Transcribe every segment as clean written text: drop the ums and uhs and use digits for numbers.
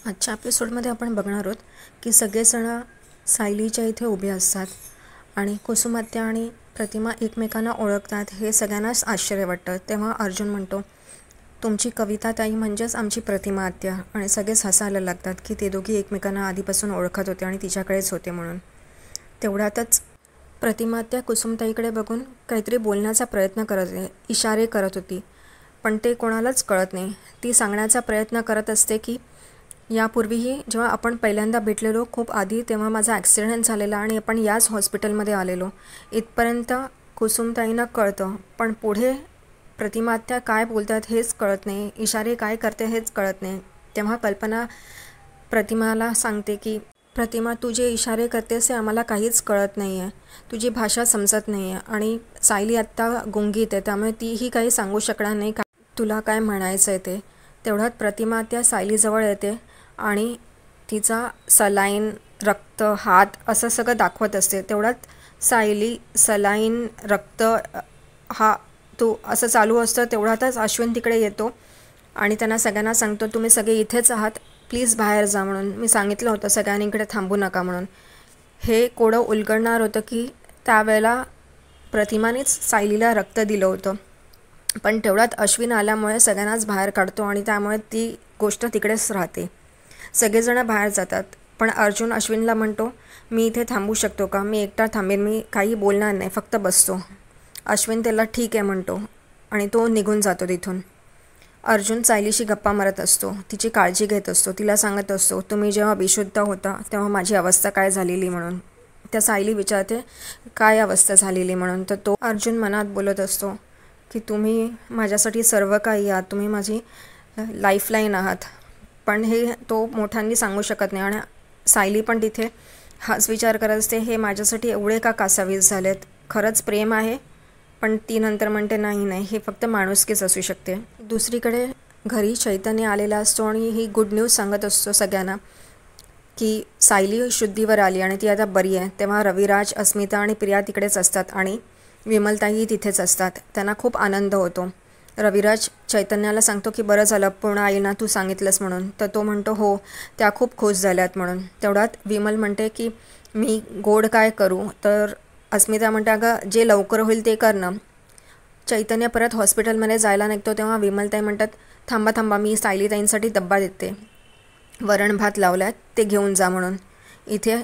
आजच्या एपिसोडमध्ये आपण बघणार आहोत की सगळेजण सायलीच्या इथे उभे असतात आणि कुसुमात्या आणि प्रतिमा एकमेकांना ओळखतात. हे सगळ्यांनाच आश्चर्य वाटतं. तेव्हा अर्जुन म्हणतो, तुमची कविता ताई म्हणजेच आमची प्रतिमा आत्या. आणि सगळेच हसायला लागतात की ते दोघी एकमेकांना आधीपासून ओळखत होते आणि तिच्याकडेच होते म्हणून. तेवढ्यातच प्रतिमा आत्या कुसुमताईकडे बघून काहीतरी बोलण्याचा प्रयत्न इशारे करत होती, पण ते कोणालाच कळत नाही. ती सांगण्याचा प्रयत्न करत असते की यापूर्वीही जेव्हा आपण पहिल्यांदा भेटलेलो खूप आधी, तेव्हा माझा ॲक्सिडेंट झालेला आणि आपण याच हॉस्पिटलमध्ये आलेलो. इथपर्यंत कुसुमताईंना कळतं, पण पुढे प्रतिमात्या काय बोलतात हेच कळत नाही, इशारे काय करते हेच कळत नाही. तेव्हा कल्पना प्रतिमाला सांगते की प्रतिमा, तू जे इशारे करतेस ते आम्हाला काहीच कळत नाही आहे, तुझी भाषा समजत नाही आहे. आणि सायली आत्ता गुंगीत आहे, त्यामुळे तीही काही सांगू शकणार नाही का तुला काय म्हणायचं आहे ते. तेवढ्यात प्रतिमा त्या सायलीजवळ येते आणि तिचा सलाईन, रक्त, हात असं सगळं दाखवत असते. तेवढ्यात सायली सलाईन, रक्त, हा तू असं चालू असतं. तेवढ्यातच अश्विन तिकडे येतो आणि त्यांना सगळ्यांना सांगतो, तुम्ही सगळे इथेच आहात, प्लीज बाहेर जा म्हणून. मी सांगितलं होतं सगळ्यांनी इकडे थांबू नका म्हणून. हे कोडं उलगडणार होतं की त्यावेळेला प्रतिमानेच सायलीला रक्त दिलं होतं, पण तेवढ्यात अश्विन आल्यामुळे सगळ्यांनाच बाहेर काढतो आणि त्यामुळे ती गोष्ट तिकडेच राहते. सगळेजण बाहेर जातात, पण अर्जुन अश्विनला म्हणतो, मी इथे थांबू शकतो का, मी एकटा थांबेन, मी काही बोलणार नाही, फक्त बसतो. अश्विन त्याला ठीक आहे म्हणतो आणि तो निघून जातो तिथून. अर्जुन सायलीशी गप्पा मारत असतो, तिची काळजी घेत असतो, तिला सांगत असतो, तुम्ही जेव्हा बेशुद्ध होता तेव्हा माझी अवस्था काय झालेली म्हणून. त्या सायली विचारते काय अवस्था झालेली म्हणून, तर तो अर्जुन मनात बोलत असतो की तुम्ही माझ्यासाठी सर्व काही आहात, तुम्ही माझी लाईफलाईन आहात. पण हे तो मोठ्यांनी सांगू शकत नाही. आणि सायली पण तिथे हाच विचार करत असते, हे माझ्यासाठी एवढे का कासावीस झालेत, खरंच प्रेम आहे. पण ती नंतर म्हणते नाही, हे फक्त माणुसकीच असू शकते. दुसरीकडे घरी चैतन्य आलेला असतो आणि ही गुड न्यूज सांगत असतो सगळ्यांना की सायली शुद्धीवर आली आणि ती आता बरी आहे. तेव्हा रविराज, अस्मिता आणि प्रिया तिकडेच असतात आणि विमलताईही तिथेच असतात. त्यांना खूप आनंद होतो. रविराज चैतन्याला सांगतो की बरं झालं पूर्ण आईना तू सांगितलंस म्हणून. तर तो म्हणतो हो, त्या खूप खुश झाल्यात म्हणून. तेवढ्यात विमल म्हणते की मी गोड काय करू, तर अस्मिता म्हणते अगं जे लवकर होईल ते कर ना. चैतन्य परत हॉस्पिटलमध्ये जायला निघतो तेव्हा विमलताई म्हणतात, थांबा मी सायलीताईंसाठी डब्बा देते, वरण भात लावल्यात ते घेऊन जा म्हणून. इथे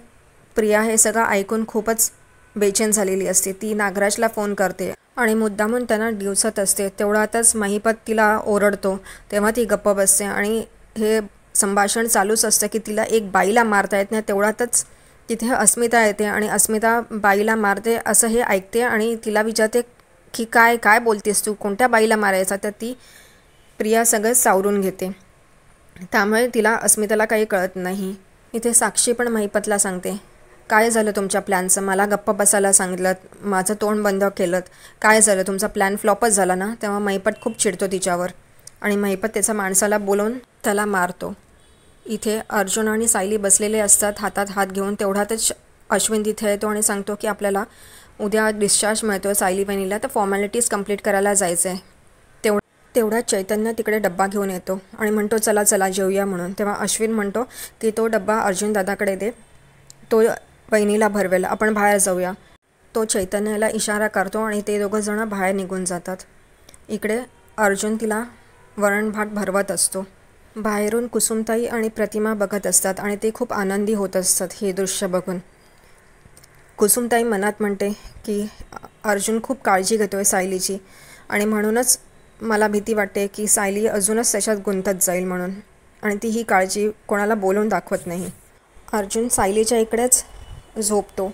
प्रिया हे सगळं ऐकून खूपच बेचैन झालेली असते. ती नागराजला फोन करते आणि मुद्दामून त्यांना दिवसत असते. तेवढ्यातच महिपत तिला ओरडतो, तेव्हा ती गप्प बसते आणि हे संभाषण चालूच असतं की तिला एक बाईला मारता येत नाही. तेवढ्यातच तिथे अस्मिता येते आणि अस्मिता बाईला मारते असं हे ऐकते आणि तिला विचारते की काय बोलतेस तू, कोणत्या बाईला मारायचा. तर ती प्रिया सगळं सावरून घेते, त्यामुळे तिला अस्मिताला काही कळत नाही. इथे साक्षी पण महिपतला सांगते, काय झालं तुमच्या प्लॅनचं, मला गप्प बसायला सांगितलं, माझं तोंड बंद केलं, काय झालं, तुमचा प्लॅन फ्लॉपच झाला ना. तेव्हा महिपत खूप चिडतो तिच्यावर आणि महिपत त्याच्या माणसाला बोलवून त्याला मारतो. इथे अर्जुन आणि सायली बसलेले असतात हातात हात घेऊन. तेवढ्यातच अश्विन तिथे येतो आणि सांगतो की आपल्याला उद्या डिस्चार्ज मिळतो आहे सायली बहिणीला, तर फॉर्मॅलिटीज कंप्लीट करायला जायचं आहे. तेवढ्यात चैतन्य तिकडे डब्बा घेऊन येतो आणि म्हणतो चला जेवूया म्हणून. तेव्हा अश्विन म्हणतो की तो डब्बा अर्जुन दादाकडे दे, तो बहिणीला भरवेल, आपण बाहेर जाऊया. तो चैतन्याला इशारा करतो आणि ते दोघं जण बाहेर निघून जातात. इकडे अर्जुन तिला वरण भात भरवत असतो. बाहेरून कुसुमताई आणि प्रतिमा बघत असतात आणि ते खूप आनंदी होत असतात हे दृश्य बघून. कुसुमताई मनात म्हणते की अर्जुन खूप काळजी घेतो आहे सायलीची आणि म्हणूनच मला भीती वाटते की सायली अजूनच त्याच्यात गुंतत जाईल म्हणून, आणि ती ही काळजी कोणाला बोलून दाखवत नाही. अर्जुन सायलीच्या इकडेच झोपतो.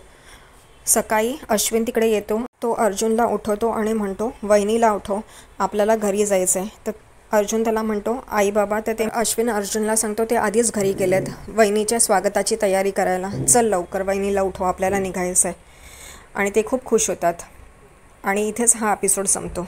सकाळी अश्विन तिकडे येतो. तो अर्जुनला उठवतो आणि म्हणतो, वहिनीला उठव, आपल्याला घरी जायचं आहे. तर अर्जुन त्याला म्हणतो आई बाबा. तर ते अश्विन अर्जुनला सांगतो ते आधीच घरी गेलेत वहिनीच्या स्वागताची तयारी करायला, चल लवकर वहिनीला उठव, आपल्याला निघायचं आहे. आणि ते खूप खुश होतात आणि इथेच हा एपिसोड संपतो.